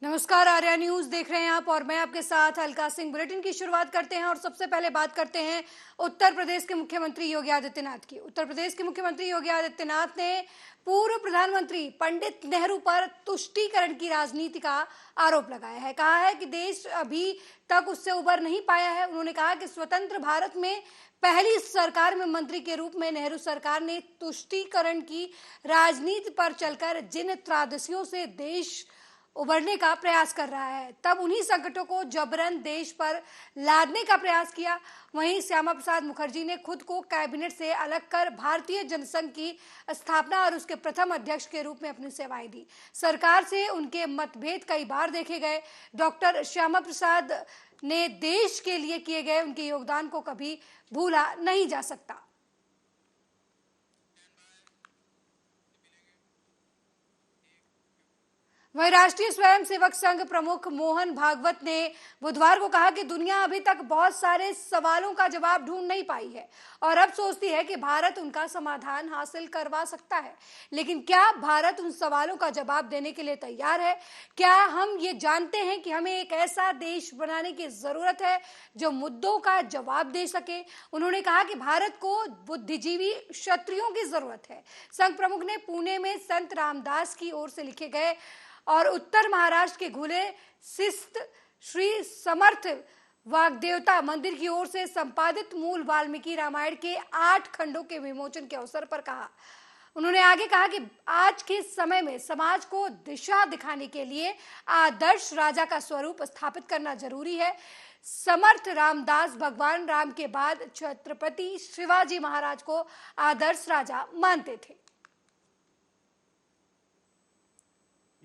नमस्कार, आर्या न्यूज देख रहे हैं आप और मैं आपके साथ अलका सिंह। बुलेटिन की शुरुआत करते हैं और सबसे पहले बात करते हैं उत्तर प्रदेश के मुख्यमंत्री योगी आदित्यनाथ की। उत्तर प्रदेश के मुख्यमंत्री योगी आदित्यनाथ ने पूर्व प्रधानमंत्री पंडित नेहरू पर तुष्टीकरण की राजनीति का आरोप लगाया है। कहा है कि देश अभी तक उससे उबर नहीं पाया है। उन्होंने कहा कि स्वतंत्र भारत में पहली सरकार में मंत्री के रूप में नेहरू सरकार ने तुष्टीकरण की राजनीति पर चलकर जिन त्रासदियों से देश उबरने का प्रयास कर रहा है, तब उन्हीं संकटों को जबरन देश पर लादने का प्रयास किया। वहीं श्यामा प्रसाद मुखर्जी ने खुद को कैबिनेट से अलग कर भारतीय जनसंघ की स्थापना और उसके प्रथम अध्यक्ष के रूप में अपनी सेवाएं दी। सरकार से उनके मतभेद कई बार देखे गए। डॉक्टर श्यामा प्रसाद ने देश के लिए किए गए उनके योगदान को कभी भूला नहीं जा सकता। वहीं राष्ट्रीय स्वयंसेवक संघ प्रमुख मोहन भागवत ने बुधवार को कहा कि दुनिया अभी तक बहुत सारे सवालों का जवाब ढूंढ नहीं पाई है और अब सोचती है कि भारत उनका समाधान हासिल करवा सकता है। लेकिन क्या भारत उन सवालों का जवाब देने के लिए तैयार है? क्या हम ये जानते हैं कि हमें एक ऐसा देश बनाने की जरूरत है जो मुद्दों का जवाब दे सके? उन्होंने कहा कि भारत को बुद्धिजीवी क्षत्रियों की जरूरत है। संघ प्रमुख ने पुणे में संत रामदास की ओर से लिखे गए और उत्तर महाराष्ट्र के घुले सिस्त श्री समर्थ वाग्देवता मंदिर की ओर से संपादित मूल वाल्मीकि रामायण के 8 खंडों के विमोचन के अवसर पर कहा। उन्होंने आगे कहा कि आज के समय में समाज को दिशा दिखाने के लिए आदर्श राजा का स्वरूप स्थापित करना जरूरी है। समर्थ रामदास भगवान राम के बाद छत्रपति शिवाजी महाराज को आदर्श राजा मानते थे।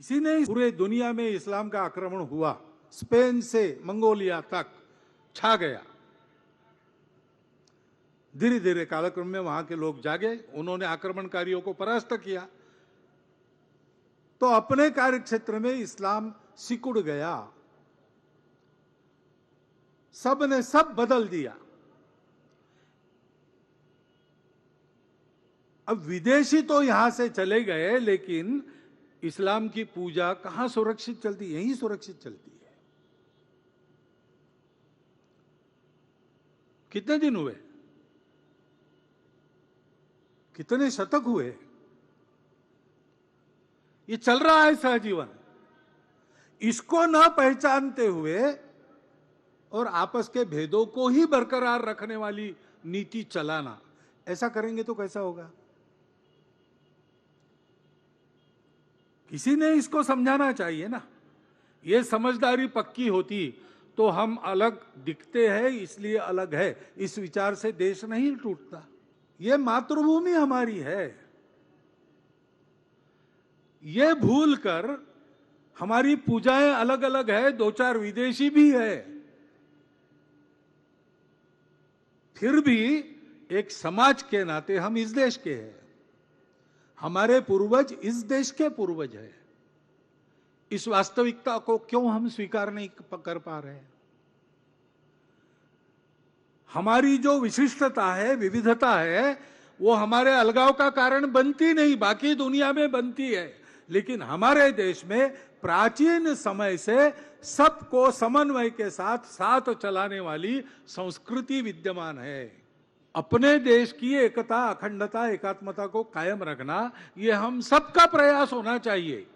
इसी ने पूरे दुनिया में इस्लाम का आक्रमण हुआ, स्पेन से मंगोलिया तक छा गया। धीरे धीरे कालक्रम में वहां के लोग जागे, उन्होंने आक्रमणकारियों को परास्त किया, तो अपने कार्यक्षेत्र में इस्लाम सिकुड़ गया। सब ने सब बदल दिया। अब विदेशी तो यहां से चले गए, लेकिन इस्लाम की पूजा कहां सुरक्षित चलती? यहीं सुरक्षित चलती है। कितने दिन हुए, कितने शतक हुए, ये चल रहा है सहजीवन। इसको ना पहचानते हुए और आपस के भेदों को ही बरकरार रखने वाली नीति चलाना, ऐसा करेंगे तो कैसा होगा? किसी ने इसको समझाना चाहिए ना। ये समझदारी पक्की होती तो हम अलग दिखते हैं इसलिए अलग है, इस विचार से देश नहीं टूटता। ये मातृभूमि हमारी है। ये भूल कर हमारी पूजाएं अलग अलग है, 2-4 विदेशी भी है, फिर भी एक समाज के नाते हम इस देश के हैं। हमारे पूर्वज इस देश के पूर्वज हैं। इस वास्तविकता को क्यों हम स्वीकार नहीं कर पा रहे हैं? हमारी जो विशिष्टता है, विविधता है, वो हमारे अलगाव का कारण बनती नहीं, बाकी दुनिया में बनती है। लेकिन हमारे देश में प्राचीन समय से सबको समन्वय के साथ साथ चलाने वाली संस्कृति विद्यमान है। अपने देश की एकता, अखंडता, एकात्मता को कायम रखना ये हम सबका प्रयास होना चाहिए।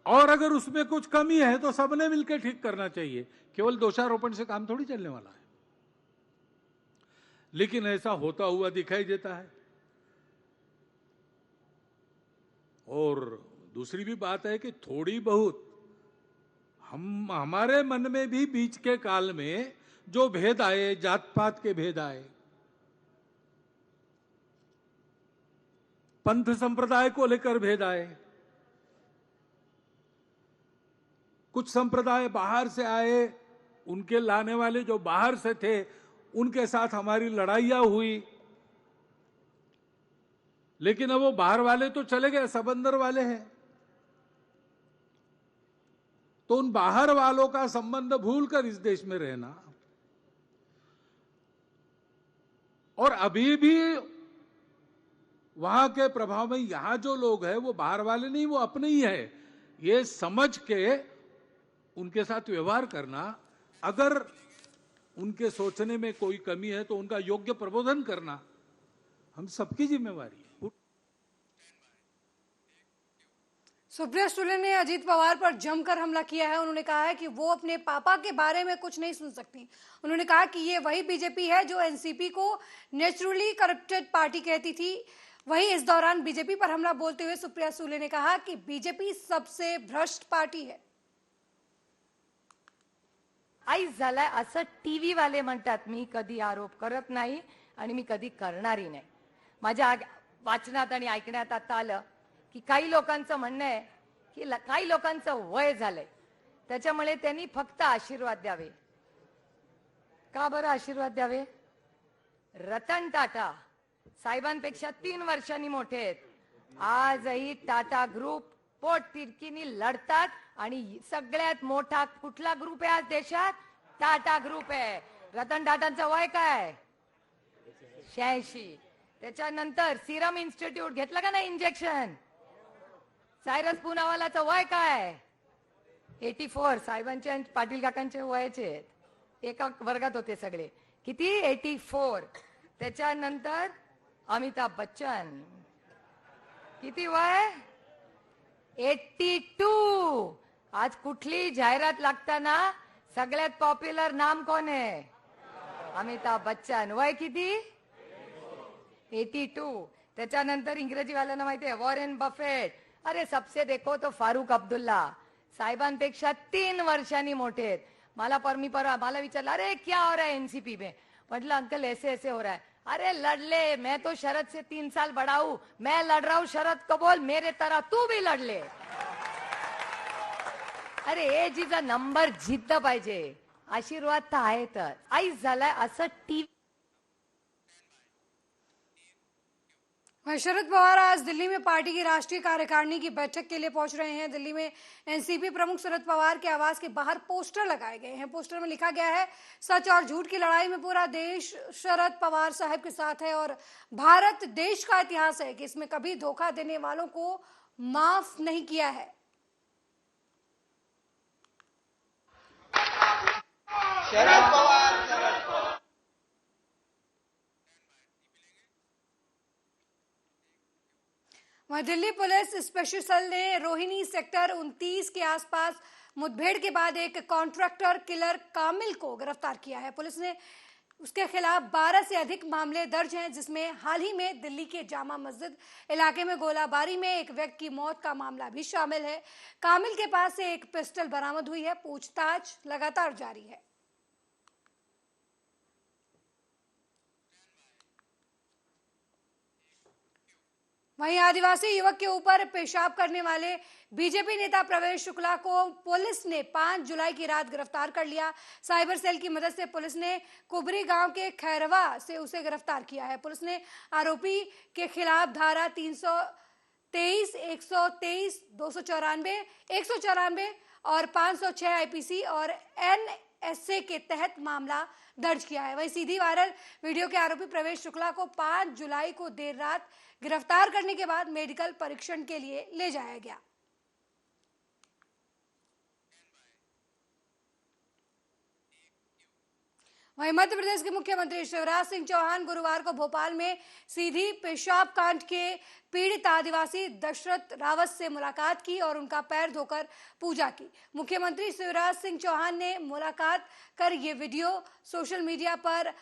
और अगर उसमें कुछ कमी है तो सबने मिलकर ठीक करना चाहिए। केवल दोषारोपण से काम थोड़ी चलने वाला है। लेकिन ऐसा होता हुआ दिखाई देता है। और दूसरी भी बात है कि थोड़ी बहुत हमारे मन में भी बीच के काल में जो भेद आए, जात पात के भेद आए, पंथ संप्रदाय को लेकर भेद आए, कुछ संप्रदाय बाहर से आए, उनके लाने वाले जो बाहर से थे उनके साथ हमारी लड़ाइयां हुई। लेकिन अब वो बाहर वाले तो चले गए, सब अंदर वाले हैं। तो उन बाहर वालों का संबंध भूलकर इस देश में रहना, और अभी भी वहां के प्रभाव में यहां जो लोग हैं वो बाहर वाले नहीं, वो अपने ही है, ये समझ के उनके साथ व्यवहार करना, अगर उनके सोचने में कोई कमी है तो उनका योग्य प्रबोधन करना हम सबकी जिम्मेवारी है। सुप्रिया सुले ने अजीत पवार पर जमकर हमला किया है। उन्होंने कहा है कि वो अपने पापा के बारे में कुछ नहीं सुन सकती। उन्होंने कहा कि ये वही बीजेपी है जो एनसीपी को नेचुरली करप्टेड पार्टी कहती थी। वहीं इस दौरान बीजेपी पर हमला बोलते हुए सुप्रिया सुले ने कहा कि बीजेपी सबसे भ्रष्ट पार्टी है। आईच झालाय असं टीव्ही वाले म्हणतात। मी कधी आरोप करत नाही आणि मी कधी करणारही नाही। माझ्या वाचनात आणि ऐकण्यात आता आलं की काही लोकांचं म्हणणं आहे की काही लोकांचं वय झालंय, त्याच्यामुळे त्यांनी फक्त आशीर्वाद द्यावे। का बरं आशीर्वाद द्यावे? रतन टाटा साहेबांपेक्षा 3 वर्षांनी मोठे आहेत। आजही टाटा ग्रुप पोटतिडकीनी लढतात आणि सगळ्यात मोठा कुठला ग्रुप आहे आज देशात? टाटा ग्रुप आहे। रतन टाटांचं वय काय? 86। त्याच्यानंतर सिरम इन्स्टिट्यूट घेतलं का नाही इंजेक्शन? सायरस पुनावालाचं वय काय? 84। साहेबांचे आणि पाटील काकांचे वयाचे आहेत, एका वर्गात होते सगळे। किती? 84। त्याच्यानंतर अमिताभ बच्चन, किती वय? 82। आज कुठली जाहिरात लागताना सगळ्यात पॉप्युलर नाम कोण आहे? अमिताभ बच्चन। वय किती? 82। त्याच्यानंतर इंग्रजी वाल्यांना माहिती आहे वॉरेन बफेट। अरे सबसे देखो तो फारूक अब्दुल्ला साहेबांपेक्षा 3 वर्षांनी मोठे आहेत। मला विचारलं अरे क्या हो रहा है एनसीपी में? मतलब अंकल ऐसे ऐसे हो रहा है। अरे लड़ मैं तो शरद से 3 साल बड़ा हूं, मैं लड़ रहा हूं शरद को बोल मेरे तरह तू भी लड़ ले। अरे एजीचा नंबर जिद्द पाहिजे, आशीर्वाद तर आहेतच। आईच झालाय असं टीव्ही। वहीं शरद पवार आज दिल्ली में पार्टी की राष्ट्रीय कार्यकारिणी की बैठक के लिए पहुंच रहे हैं। दिल्ली में एनसीपी प्रमुख शरद पवार के आवास के बाहर पोस्टर लगाए गए हैं। पोस्टर में लिखा गया है, सच और झूठ की लड़ाई में पूरा देश शरद पवार साहब के साथ है और भारत देश का इतिहास है कि इसमें कभी धोखा देने वालों को माफ नहीं किया है। शरद पवार। वहीं दिल्ली पुलिस स्पेशल सेल ने रोहिणी सेक्टर 29 के आसपास मुठभेड़ के बाद एक कॉन्ट्रैक्टर किलर कामिल को गिरफ्तार किया है। पुलिस ने उसके खिलाफ 12 से अधिक मामले दर्ज हैं, जिसमें हाल ही में दिल्ली के जामा मस्जिद इलाके में गोलाबारी में एक व्यक्ति की मौत का मामला भी शामिल है। कामिल के पास से एक पिस्टल बरामद हुई है। पूछताछ लगातार जारी है। वहीं आदिवासी युवक के ऊपर पेशाब करने वाले बीजेपी नेता प्रवेश शुक्ला को पुलिस ने 5 जुलाई की रात गिरफ्तार कर लिया। साइबर सेल की मदद से पुलिस ने कुबरी गांव के खैरवा से उसे गिरफ्तार किया है। पुलिस ने आरोपी के खिलाफ धारा 323, 123, 294, 194 और 506 आईपीसी और एनएसए के तहत मामला दर्ज किया है। वहीं सीधी वायरल वीडियो के आरोपी प्रवेश शुक्ला को 5 जुलाई को देर रात गिरफ्तार करने के बाद मेडिकल परीक्षण के लिए ले जाया गया। वहीं मध्य प्रदेश के मुख्यमंत्री शिवराज सिंह चौहान गुरुवार को भोपाल में सीधी पेशाब कांड के पीड़ित आदिवासी दशरथ रावत से मुलाकात की और उनका पैर धोकर पूजा की। मुख्यमंत्री शिवराज सिंह चौहान ने मुलाकात कर ये वीडियो सोशल मीडिया पर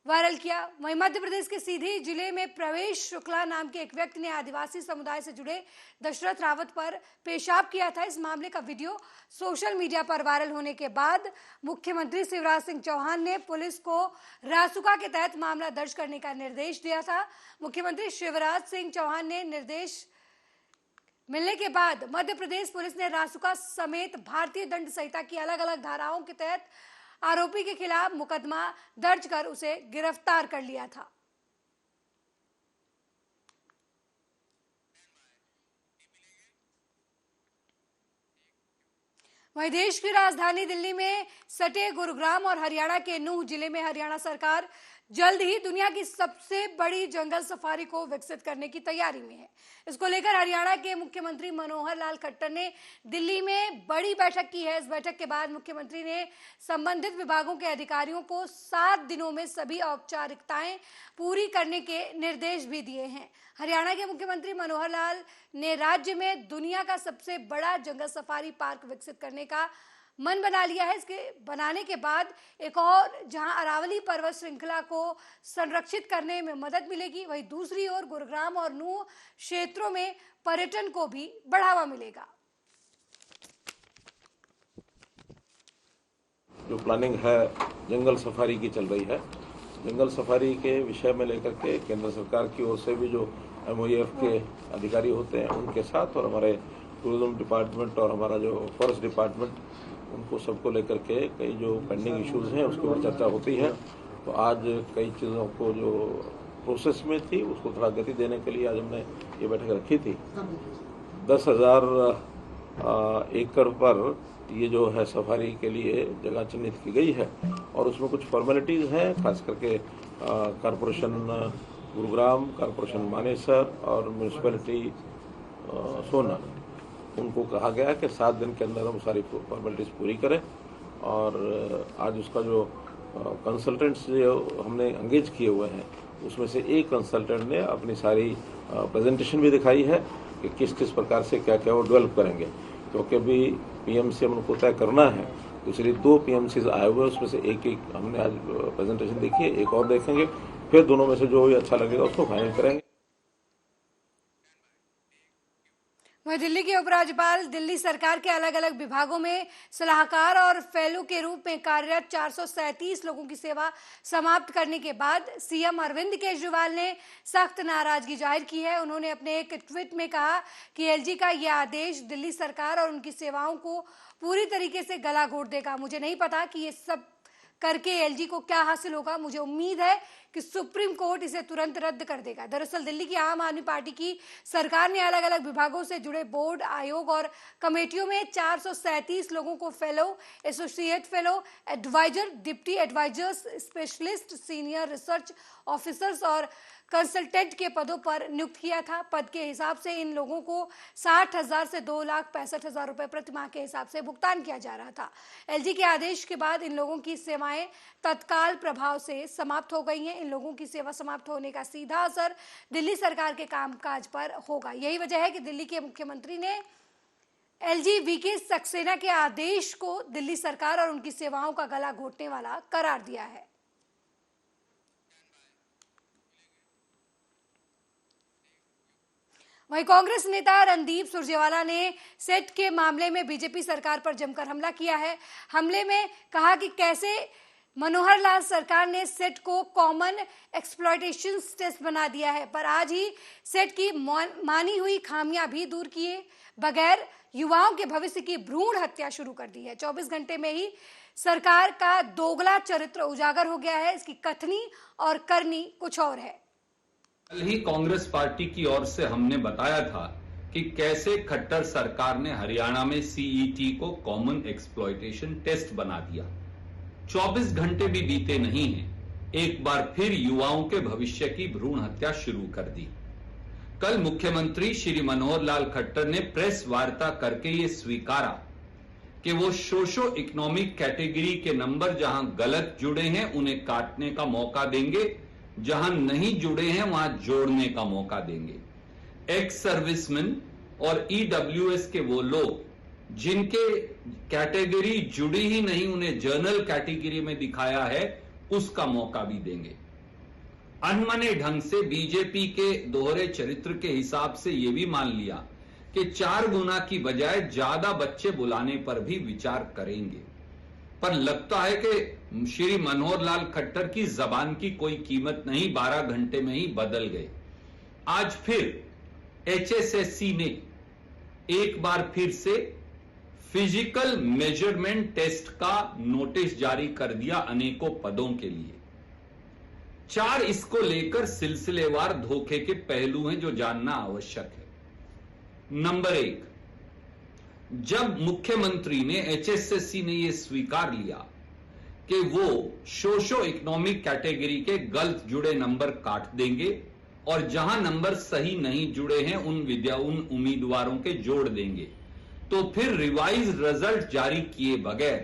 वायरल किया। वहीं मध्य प्रदेश के सीधी जिले में प्रवेश शुक्ला नाम के एक व्यक्ति ने आदिवासी समुदाय से जुड़े दशरथ रावत पर पेशाब किया था। इस मामले का वीडियो सोशल मीडिया पर वायरल होने के बाद मुख्यमंत्री शिवराज सिंह चौहान ने पुलिस को रासुका के तहत मामला दर्ज करने का निर्देश दिया था। मुख्यमंत्री शिवराज सिंह चौहान ने निर्देश मिलने के बाद मध्य प्रदेश पुलिस ने रासुका समेत भारतीय दंड संहिता की अलग-अलग धाराओं के तहत आरोपी के खिलाफ मुकदमा दर्ज कर उसे गिरफ्तार कर लिया था। वहीं देश की राजधानी दिल्ली में सटे गुरुग्राम और हरियाणा के नूंह जिले में हरियाणा सरकार जल्द ही दुनिया की सबसे बड़ी जंगल सफारी को विकसित करने की तैयारी में है। इसको लेकर हरियाणा के मुख्यमंत्री मनोहर लाल खट्टर ने दिल्ली में बड़ी बैठक की है। इस बैठक के बाद मुख्यमंत्री ने संबंधित विभागों के अधिकारियों को 7 दिनों में सभी औपचारिकताएं पूरी करने के निर्देश भी दिए हैं। हरियाणा के मुख्यमंत्री मनोहर लाल ने राज्य में दुनिया का सबसे बड़ा जंगल सफारी पार्क विकसित करने का मन बना लिया है। इसके बनाने के बाद एक और जहां अरावली पर्वत श्रृंखला को संरक्षित करने में मदद मिलेगी, वहीं दूसरी ओर गुरुग्राम और नूह क्षेत्रों में पर्यटन को भी बढ़ावा मिलेगा। जो प्लानिंग है जंगल सफारी की चल रही है, जंगल सफारी के विषय में लेकर के केंद्र सरकार की ओर से भी जो MOEF के अधिकारी होते हैं उनके साथ और हमारे टूरिज्म डिपार्टमेंट और हमारा जो फॉरेस्ट डिपार्टमेंट, उनको सबको लेकर के कई जो पेंडिंग इश्यूज हैं उसके ऊपर चर्चा होती है। तो आज कई चीज़ों को जो प्रोसेस में थी उसको थोड़ा गति देने के लिए आज हमने ये बैठक रखी थी। 10,000 एकड़ पर ये जो है सफारी के लिए जगह चिन्हित की गई है और उसमें कुछ फॉर्मेलिटीज़ हैं, खास करके कॉरपोरेशन गुरुग्राम, कॉरपोरेशन मानेसर और म्यूनिसिपैलिटी सोना, उनको कहा गया है कि 7 दिन के अंदर हम सारी फॉर्मेलिटीज़ पूरी करें। और आज उसका जो कंसल्टेंट्स जो हमने एंगेज किए हुए हैं उसमें से एक कंसल्टेंट ने अपनी सारी प्रेजेंटेशन भी दिखाई है कि किस किस प्रकार से क्या क्या वो डेवलप करेंगे, क्योंकि अभी PMC हमको तय करना है। दूसरी 2 PMCs आए हुए, उसमें से एक हमने आज प्रेजेंटेशन देखी है, एक और देखेंगे, फिर दोनों में से जो भी अच्छा लगेगा उसको फाइनल करेंगे। वहीं दिल्ली के उपराज्यपाल दिल्ली सरकार के अलग अलग विभागों में सलाहकार और फेलो के रूप में कार्यरत 437 लोगों की सेवा समाप्त करने के बाद CM अरविंद केजरीवाल ने सख्त नाराजगी जाहिर की है। उन्होंने अपने एक ट्वीट में कहा कि LG का यह आदेश दिल्ली सरकार और उनकी सेवाओं को पूरी तरीके से गला घोट देगा। मुझे नहीं पता कि ये सब करके LG को क्या हासिल होगा। मुझे उम्मीद है कि सुप्रीम कोर्ट इसे तुरंत रद्द कर देगा। दरअसल दिल्ली की आम आदमी पार्टी की सरकार ने अलग अलग विभागों से जुड़े बोर्ड, आयोग और कमेटियों में 437 लोगों को fellow, associate fellow, adviser, deputy advisers, specialist, senior research officers और कंसल्टेंट के पदों पर नियुक्त किया था। पद के हिसाब से इन लोगों को 60,000 से 2,65,000 रुपए प्रति माह के हिसाब से भुगतान किया जा रहा था। LG के आदेश के बाद इन लोगों की सेवाएं तत्काल प्रभाव से समाप्त हो गई हैं। इन लोगों की सेवा समाप्त होने का सीधा असर दिल्ली सरकार के कामकाज पर होगा। यही वजह है कि दिल्ली के मुख्यमंत्री ने LG VK सक्सेना के आदेश को दिल्ली सरकार और उनकी सेवाओं का गला घोटने वाला करार दिया है। वहीं कांग्रेस नेता रणदीप सुरजेवाला ने सेट के मामले में बीजेपी सरकार पर जमकर हमला किया है। हमले में कहा कि कैसे मनोहर लाल सरकार ने सेट को कॉमन एक्सप्लॉयटेशन टेस्ट बना दिया है, पर आज ही सेट की मानी हुई खामियां भी दूर किए बगैर युवाओं के भविष्य की भ्रूण हत्या शुरू कर दी है। 24 घंटे में ही सरकार का दोगला चरित्र उजागर हो गया है। इसकी कथनी और करनी कुछ और है। कल ही कांग्रेस पार्टी की ओर से हमने बताया था कि कैसे खट्टर सरकार ने हरियाणा में CET को कॉमन एक्सप्लॉयटेशन टेस्ट बना दिया। 24 घंटे भी बीते नहीं हैं, एक बार फिर युवाओं के भविष्य की भ्रूण हत्या शुरू कर दी। कल मुख्यमंत्री श्री मनोहर लाल खट्टर ने प्रेस वार्ता करके ये स्वीकारा कि वो सोशो इकोनॉमिक कैटेगरी के नंबर जहां गलत जुड़े हैं उन्हें काटने का मौका देंगे, जहां नहीं जुड़े हैं वहां जोड़ने का मौका देंगे। एक्स सर्विसमैन और EWS के वो लोग जिनके कैटेगरी जुड़ी ही नहीं, उन्हें जनरल कैटेगरी में दिखाया है, उसका मौका भी देंगे। अनमने ढंग से बीजेपी के दोहरे चरित्र के हिसाब से यह भी मान लिया कि 4 गुना की बजाय ज्यादा बच्चे बुलाने पर भी विचार करेंगे। पर लगता है कि श्री मनोहर लाल खट्टर की जबान की कोई कीमत नहीं, 12 घंटे में ही बदल गए। आज फिर HSSC ने एक बार फिर से फिजिकल मेजरमेंट टेस्ट का नोटिस जारी कर दिया अनेकों पदों के लिए। 4 इसको लेकर सिलसिलेवार धोखे के पहलू हैं जो जानना आवश्यक है। नंबर 1, जब मुख्यमंत्री ने HSSC ने यह स्वीकार लिया कि वो सोशो इकोनॉमिक कैटेगरी के गलत जुड़े नंबर काट देंगे और जहां नंबर सही नहीं जुड़े हैं उन उम्मीदवारों के जोड़ देंगे। तो फिर रिवाइज रिजल्ट जारी किए बगैर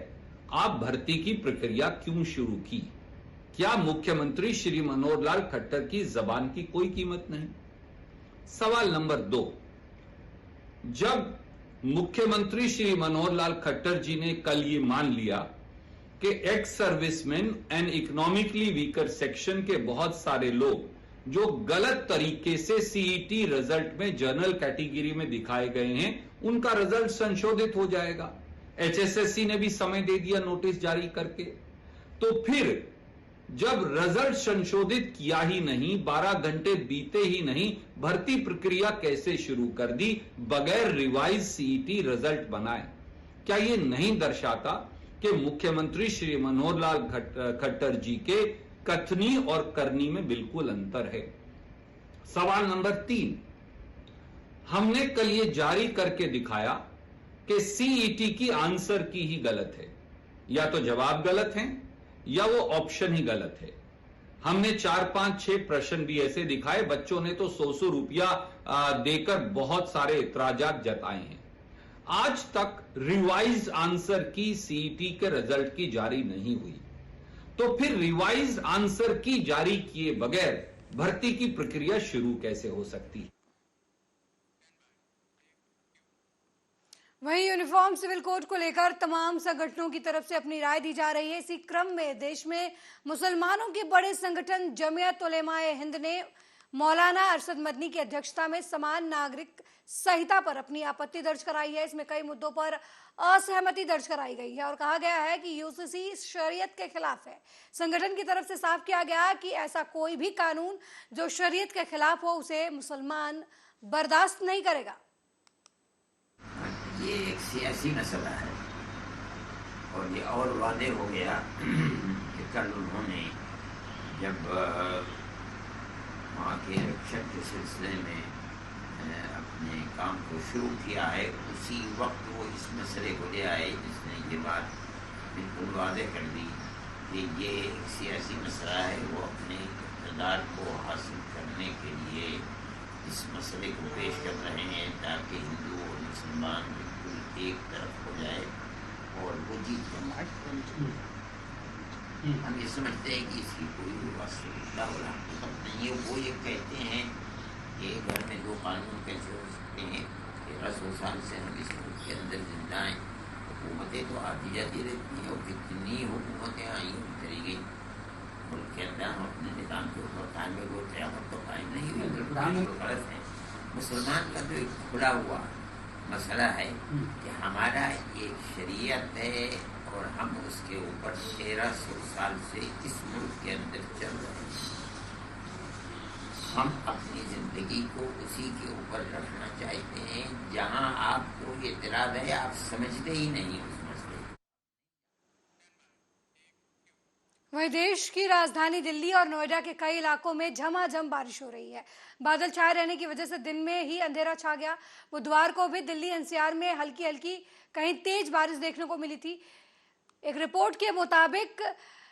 आप भर्ती की प्रक्रिया क्यों शुरू की? क्या मुख्यमंत्री श्री मनोहर लाल खट्टर की जबान की कोई कीमत नहीं? सवाल नंबर 2, जब मुख्यमंत्री श्री मनोहर लाल खट्टर जी ने कल ये मान लिया कि ex serviceman and economically weaker section के बहुत सारे लोग जो गलत तरीके से सीईटी रिजल्ट में जनरल कैटेगरी में दिखाए गए हैं, उनका रिजल्ट संशोधित हो जाएगा। एचएसएससी ने भी समय दे दिया नोटिस जारी करके। तो फिर जब रिजल्ट संशोधित किया ही नहीं, 12 घंटे बीते ही नहीं, भर्ती प्रक्रिया कैसे शुरू कर दी बगैर रिवाइज सीईटी रिजल्ट बनाए? क्या यह नहीं दर्शाता कि मुख्यमंत्री श्री मनोहर लाल खट्टर जी के कथनी और करनी में बिल्कुल अंतर है? सवाल नंबर 3, हमने कल ये जारी करके दिखाया कि सीईटी की आंसर की ही गलत है, या तो जवाब गलत हैं या वो ऑप्शन ही गलत है। हमने 4, 5, 6 प्रश्न भी ऐसे दिखाए, बच्चों ने तो 100 रुपया देकर बहुत सारे इतराजात जताए हैं। आज तक रिवाइज आंसर की सीईटी के रिजल्ट की जारी नहीं हुई, तो फिर रिवाइज आंसर की जारी किए बगैर भर्ती की प्रक्रिया शुरू कैसे हो सकती है? वहीं यूनिफॉर्म सिविल कोड को लेकर तमाम संगठनों की तरफ से अपनी राय दी जा रही है। इसी क्रम में देश में मुसलमानों के बड़े संगठन जमियत उलेमाए हिंद ने मौलाना अरशद मदनी की अध्यक्षता में समान नागरिक संहिता पर अपनी आपत्ति दर्ज कराई है। इसमें कई मुद्दों पर असहमति दर्ज कराई गई है और कहा गया है कि यूसीसी शरीयत के खिलाफ है। संगठन की तरफ से साफ किया गया कि ऐसा कोई भी कानून जो शरीयत के खिलाफ हो उसे मुसलमान बर्दाश्त नहीं करेगा। ये एक सियासी मसला है और ये और वादे हो गया कि कल उन्होंने जब वहाँ के रक्षक के सिलसिले में अपने काम को शुरू किया है, उसी वक्त वो इस मसले को ले आए जिसने ये बात बिल्कुल वादे कर दी कि ये एक सियासी मसला है। वो अपने इक़्तिदार को हासिल करने के लिए इस मसले को पेश कर रहे हैं ताकि हिंदू और मुसलमान बिल्कुल एक तरफ हो जाए और वो जीत जाए। हम ये समझते हैं कि इसकी कोई वास्तविकता हो नहीं है। वो ये कहते हैं कि घर में 2 कानून कैसे हो सकते हैं? 1300 साल से हम इस मुल्क के अंदर जिंदा हैं। हुकूमतें तो आती जाती रहती हैं और कितनी हुकूमतें आई चली गई मुल्क के अंदर। हम अपने निज़ाम के ऊपर कायम में वो क़यामत तो कायम नहीं हुई, तो गलत है। मुसलमान का तो एक खुला हुआ मसला है कि हमारा एक शरीयत है और हम उसके ऊपर 1300 साल से इस मुल्क के अंदर चल रहे हैं। हम अपनी ज़िंदगी को उसी के ऊपर रखना चाहते हैं। जहाँ आपको ये इतराज़ है, आप समझते ही नहीं उस मसले। वहीं देश की राजधानी दिल्ली और नोएडा के कई इलाकों में झमाझम बारिश हो रही है। बादल छाए रहने की वजह से दिन में ही अंधेरा छा गया। बुधवार को भी दिल्ली एनसीआर में हल्की हल्की कहीं तेज बारिश देखने को मिली थी। एक रिपोर्ट के मुताबिक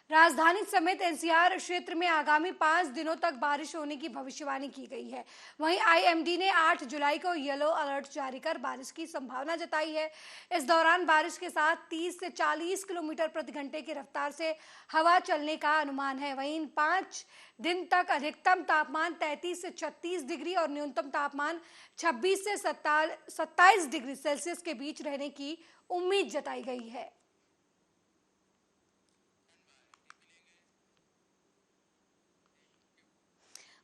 राजधानी समेत एनसीआर क्षेत्र में आगामी 5 दिनों तक बारिश होने की भविष्यवाणी की गई है। वहीं आईएमडी ने 8 जुलाई को येलो अलर्ट जारी कर बारिश की संभावना जताई है। इस दौरान बारिश के साथ 30 से 40 किलोमीटर प्रति घंटे की रफ्तार से हवा चलने का अनुमान है। वहीं इन 5 दिन तक अधिकतम तापमान 33 से 36 डिग्री और न्यूनतम तापमान 26 से 27 डिग्री सेल्सियस के बीच रहने की उम्मीद जताई गई है।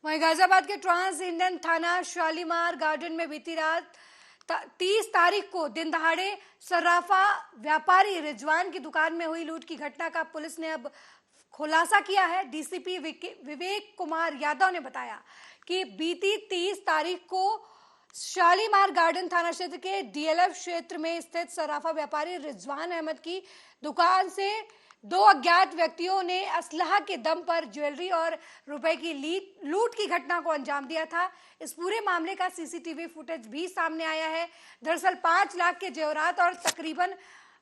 वहीं गाजियाबाद के ट्रांस इंडियन थाना शालीमार गार्डन में बीती रात 30 तारीख को दिन दहाड़े सर्राफा व्यापारी रिजवान की दुकान में हुई लूट की घटना का पुलिस ने अब खुलासा किया है। डीसीपी विवेक कुमार यादव ने बताया कि बीती 30 तारीख को शालीमार गार्डन थाना क्षेत्र के डीएलएफ क्षेत्र में स्थित सर्राफा व्यापारी रिजवान अहमद की दुकान से 2 अज्ञात व्यक्तियों ने असलहा के दम पर ज्वेलरी और रुपए की लूट की घटना को अंजाम दिया था। इस पूरे मामले का सीसीटीवी फुटेज भी सामने आया है। दरअसल 5 लाख के जेवरात और तकरीबन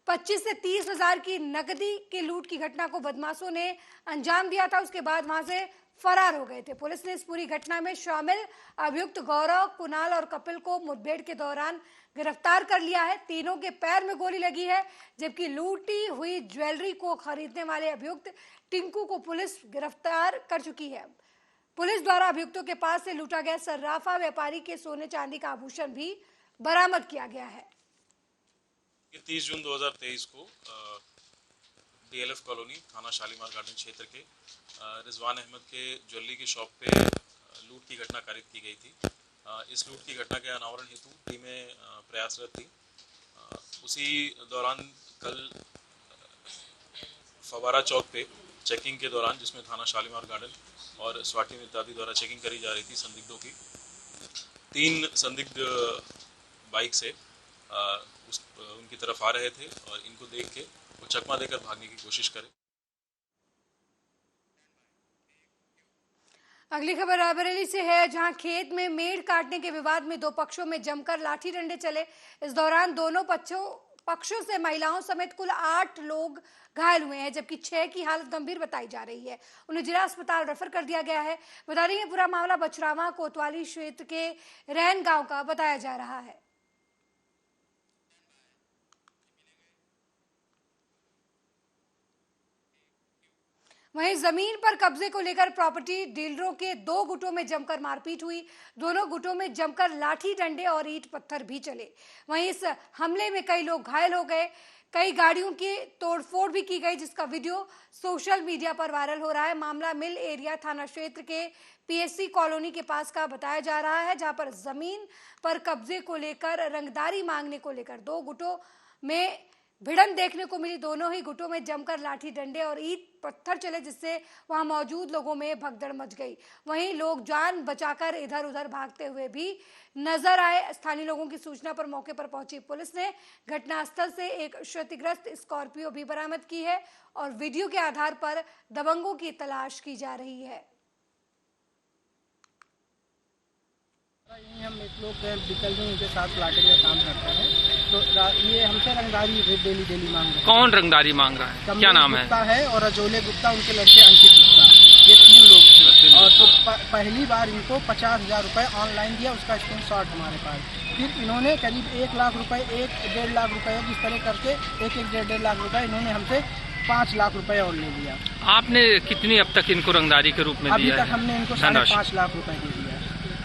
25 से 30 हजार की नकदी की लूट की घटना को बदमाशों ने अंजाम दिया था। उसके बाद वहां से फरार हो गए थे। पुलिस ने इस पूरी घटना में शामिल अभियुक्त गौरव, कुणाल और कपिल को मुठभेड़ के दौरान गिरफ्तार कर लिया है। तीनों के पैर में गोली लगी है, जबकि लूटी हुई ज्वेलरी को खरीदने वाले अभियुक्त टिंकू को पुलिस गिरफ्तार कर चुकी है। पुलिस द्वारा अभियुक्तों के पास से लूटा गया सर्राफा व्यापारी के सोने चांदी का आभूषण भी बरामद किया गया है। 30 जून 2023 को डीएलएफ कॉलोनी थाना शालीमार गार्डन क्षेत्र के रिजवान अहमद के ज्वेलरी की शॉप पे लूट की घटना कारित की गई थी। इस लूट की घटना के अनावरण हेतु टीमें प्रयासरत थी। उसी दौरान कल फवारा चौक पे चेकिंग के दौरान, जिसमें थाना शालीमार गार्डन और स्वाट टीम इत्यादि द्वारा चेकिंग करी जा रही थी संदिग्धों की, 3 संदिग्ध बाइक से उनकी तरफ आ रहे थे और इनको देख के वो चकमा देकर भागने की कोशिश करे। अगली खबर रायबरेली से है, जहां खेत में मेड़ काटने के विवाद में 2 पक्षों में जमकर लाठी डंडे चले। इस दौरान दोनों पक्षों से महिलाओं समेत कुल 8 लोग घायल हुए हैं, जबकि 6 की हालत गंभीर बताई जा रही है। उन्हें जिला अस्पताल रेफर कर दिया गया है। बता रही है, पूरा मामला बछरावा कोतवाली क्षेत्र के रैन गांव का बताया जा रहा है। वहीं जमीन पर कब्जे को लेकर प्रॉपर्टी डीलरों के 2 गुटों में जमकर मारपीट हुई। दोनों गुटों में जमकर लाठी डंडे और ईंट पत्थर भी चले। वहीं इस हमले में कई लोग घायल हो गए। कई गाड़ियों की तोड़फोड़ भी की गई, जिसका वीडियो सोशल मीडिया पर वायरल हो रहा है। मामला मिल एरिया थाना क्षेत्र के पीएससी कॉलोनी के पास का बताया जा रहा है, जहां पर जमीन पर कब्जे को लेकर रंगदारी मांगने को लेकर 2 गुटों में भिड़ंत देखने को मिली। दोनों ही गुटों में जमकर लाठी डंडे और ईंट पत्थर चले, जिससे वहां मौजूद लोगों में भगदड़ मच गई। वहीं लोग जान बचाकर इधर उधर भागते हुए भी नजर आए। स्थानीय लोगों की सूचना पर मौके पर पहुंची पुलिस ने घटनास्थल से एक क्षतिग्रस्त स्कॉर्पियो भी बरामद की है और वीडियो के आधार पर दबंगों की तलाश की जा रही है। हम एक लोग विकल में उनके साथ प्लाटिंग का काम करते हैं, तो ये हमसे रंगदारी डेली मांग रहे हैं। कौन रंगदारी मांग रहा है, क्या नाम है? गुप्ता है और अजोले गुप्ता, उनके लड़के अंकित गुप्ता, ये 3 लोग थे। और तो पहली बार इनको 50,000 रुपये ऑनलाइन दिया, उसका स्क्रीनशॉट हमारे पास। फिर इन्होंने करीब 1 लाख रुपए, 1-1.5 लाख रुपए इस तरह करके 1-1.5 लाख रुपए इन्होंने हमसे 5 लाख रुपए और ले लिया। आपने कितनी अब तक इनको रंगदारी के रूप में दिया? अभी तक हमने इनको 5.5 लाख रुपए दे दिया।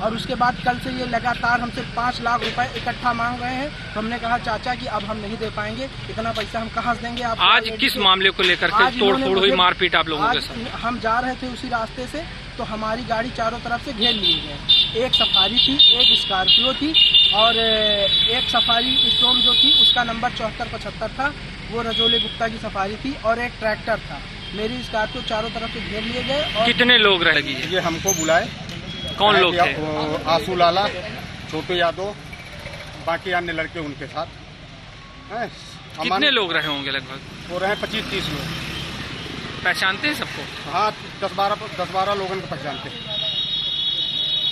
और उसके बाद कल से ये लगातार हमसे 5 लाख रुपए इकट्ठा मांग रहे हैं। तो हमने कहा चाचा कि अब हम नहीं दे पाएंगे, इतना पैसा हम कहाँ से देंगे आप। आज किस मामले को लेकर के तोड़-फोड़ हुई, मारपीट आप लोगों के साथ? हम जा रहे थे उसी रास्ते से, तो हमारी गाड़ी चारों तरफ से घेर लिए गए। एक सफारी थी, एक स्कॉर्पियो थी और एक सफारी स्टॉर्म जो थी उसका नंबर 7475 था, वो रजोले गुप्ता की सफारी थी। और एक ट्रैक्टर था। मेरी स्कॉर्पियो चारों तरफ से घेर लिए गए। और कितने लोग रहेगी? ये हमको बुलाए। कौन लोग थे? आंसू लाला, छोटू यादव, बाकी अन्य लड़के उनके साथ हैं। कितने लोग रहे होंगे लगभग? वो रहे 25-30 लोग। पहचानते हैं सबको? हाँ, 10-12 लोगों को पहचानते हैं।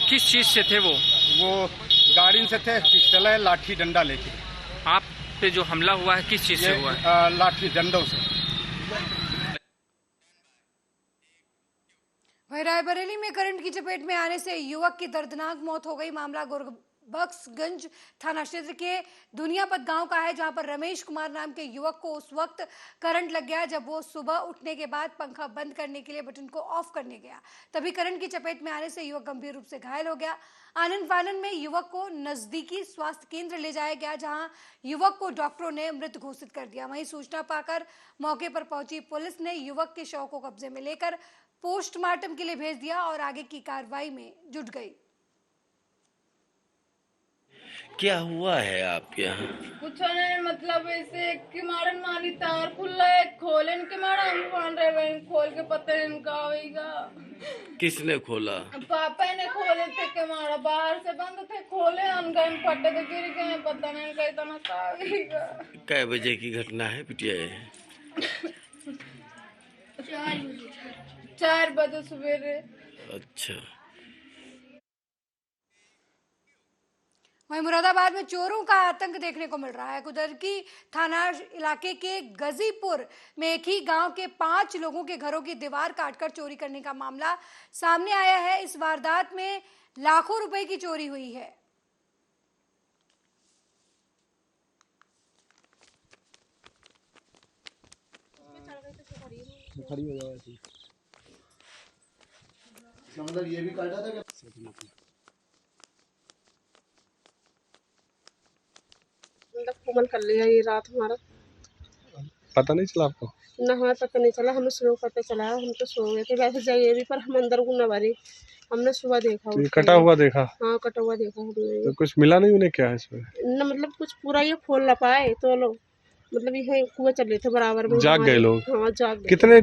किस चीज से थे वो? वो गाड़ी से थे, पिस्टल है, लाठी डंडा लेके। आप पे जो हमला हुआ है किस चीज से हुआ है? लाठी डंडों से। वहीं रायबरेली में करंट की चपेट में आने से युवक की दर्दनाक मौत हो गई। मामला गुरबख्शगंज थाना क्षेत्र के दुनियापत गांव का है, जहां पर रमेश कुमार नाम के युवक को उस वक्त करंट लग गया जब वो सुबह उठने के बाद पंखा बंद करने के लिए बटन को ऑफ करने गया। तभी करंट की चपेट में आने से युवक गंभीर रूप से घायल हो गया। आनन फानन में युवक को नजदीकी स्वास्थ्य केंद्र ले जाया गया, जहां युवक को डॉक्टरों ने मृत घोषित कर दिया। वहीं सूचना पाकर मौके पर पहुंची पुलिस ने युवक के शव को कब्जे में लेकर पोस्टमार्टम के लिए भेज दिया और आगे की कार्रवाई में जुट गई। क्या हुआ है आपके यहाँ? कुछ नहीं, मतलब ऐसे किमारन मानी तार खुला है, खोलन के मारा हम मान रहे हैं, खोल के पता नहीं इनका होगा। किसने खोला? पापा ने खोले थे के मारा, बाहर से बंद थे, खोले हम गए फटे तो गिर गए, पता नहीं इनका इतना सा होगा। कै बजे की घटना है पिटिया? 4 बजे सवेरे। अच्छा। वहीं मुरादाबाद में चोरों का आतंक देखने को मिल रहा है। कुदरकी थाना इलाके के गजीपुर में एक ही गांव के 5 लोगों के घरों की दीवार काटकर चोरी करने का मामला सामने आया है। इस वारदात में लाखों रुपए की चोरी हुई है। खड़ी हो जाओ ऐसे। इसका मतलब ये भी काटा था क्या? मतलब कोमल कर लिया ये रात हमारा, पता नहीं चला आपको? ना हमें पता नहीं चला, हमें सुबह पता चला। हम तो सो गए थे वैसे जाइए भी, पर हम अंदर को न भरे, हमने सुबह देखा। तो ये कटा हुआ देखा? हाँ कटा हुआ देखा हमने। तो कुछ मिला नहीं उन्हें? क्या है इसमें? न मतलब कुछ पूरा ये खोल ना पाए तो लोग, मतलब ये कुआं चल रहे थे बराबर में। जाग गए लोग? हाँ जाग गए। कितने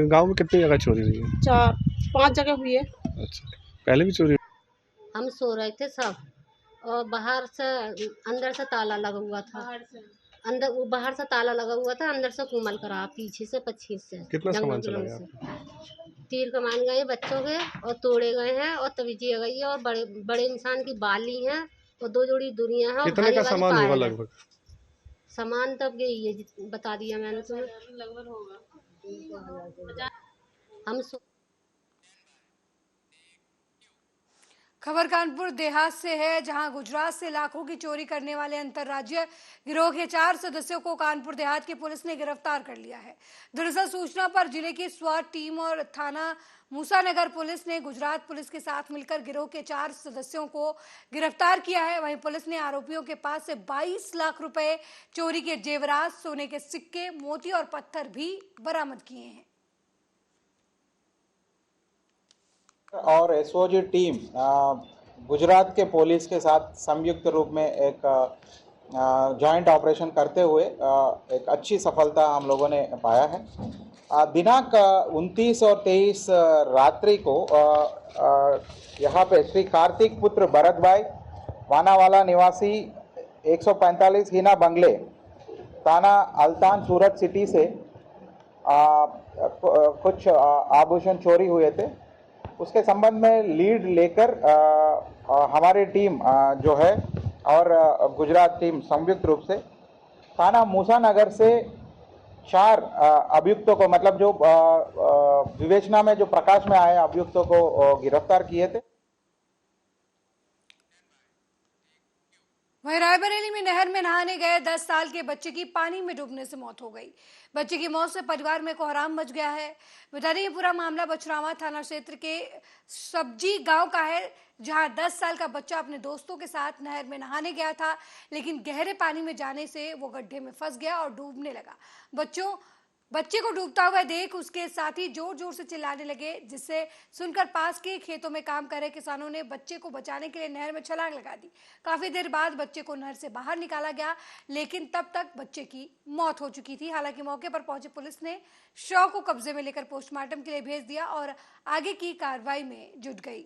गांव में कितनी जगह चोरी हुई है? 4-5 जगह हुई है। अच्छा, पहले भी चोरी? हम सो रहे थे सब, और बाहर से अंदर से ताला लगा हुआ था। बाहर से ताला लगा हुआ था, अंदर से कुमल करा, पीछे से 25 से। कितना सामान चला गया? तीर कमान गए बच्चों के और तोड़े गए हैं, और तवीजी गई है, और बड़े बड़े इंसान की बाली है, और 2 जोड़ी दुनिया है। कितने का सामान होगा लगभग? सामान तब यही है, बता दिया मैंने तुम्हें, लगभग होगा। हम खबर कानपुर देहात से है, जहां गुजरात से लाखों की चोरी करने वाले अंतर्राज्यीय गिरोह के 4 सदस्यों को कानपुर देहात की पुलिस ने गिरफ्तार कर लिया है। दरअसल सूचना पर जिले की स्वाट टीम और थाना मूसानगर पुलिस ने गुजरात पुलिस के साथ मिलकर गिरोह के 4 सदस्यों को गिरफ्तार किया है। वहीं पुलिस ने आरोपियों के पास से 22 लाख रुपए, चोरी के जेवरात, सोने के सिक्के, मोती और पत्थर भी बरामद किए हैं। और एसओजी टीम गुजरात के पुलिस के साथ संयुक्त रूप में एक जॉइंट ऑपरेशन करते हुए एक अच्छी सफलता हम लोगों ने पाया है। दिनांक 29 और 23 रात्रि को यहाँ पे श्री कार्तिक पुत्र भरत भाई, वानावाला निवासी 145 हिना बंगले, थाना अल्तान, सूरत सिटी से कुछ आभूषण चोरी हुए थे। उसके संबंध में लीड लेकर हमारी टीम जो है और गुजरात टीम संयुक्त रूप से थाना मूसानगर से 4 अभियुक्तों को, मतलब जो विवेचना में जो प्रकाश में आए अभियुक्तों को गिरफ्तार किए थे। वहीं रायबरेली में नहर में नहाने गए 10 साल के बच्चे की पानी में डूबने से मौत हो गई। बच्चे की मौत से परिवार में कोहराम मच गया है। बता दें ये पूरा मामला बछरावा थाना क्षेत्र के सब्जी गांव का है, जहां 10 साल का बच्चा अपने दोस्तों के साथ नहर में नहाने गया था, लेकिन गहरे पानी में जाने से वो गड्ढे में फंस गया और डूबने लगा। बच्चे को डूबता हुआ देख उसके साथी जोर जोर से चिल्लाने लगे, जिससे सुनकर पास के खेतों में काम कर रहे किसानों ने बच्चे को बचाने के लिए नहर में छलांग लगा दी। काफी देर बाद बच्चे को नहर से बाहर निकाला गया, लेकिन तब तक बच्चे की मौत हो चुकी थी। हालांकि मौके पर पहुंची पुलिस ने शव को कब्जे में लेकर पोस्टमार्टम के लिए भेज दिया और आगे की कार्रवाई में जुट गई।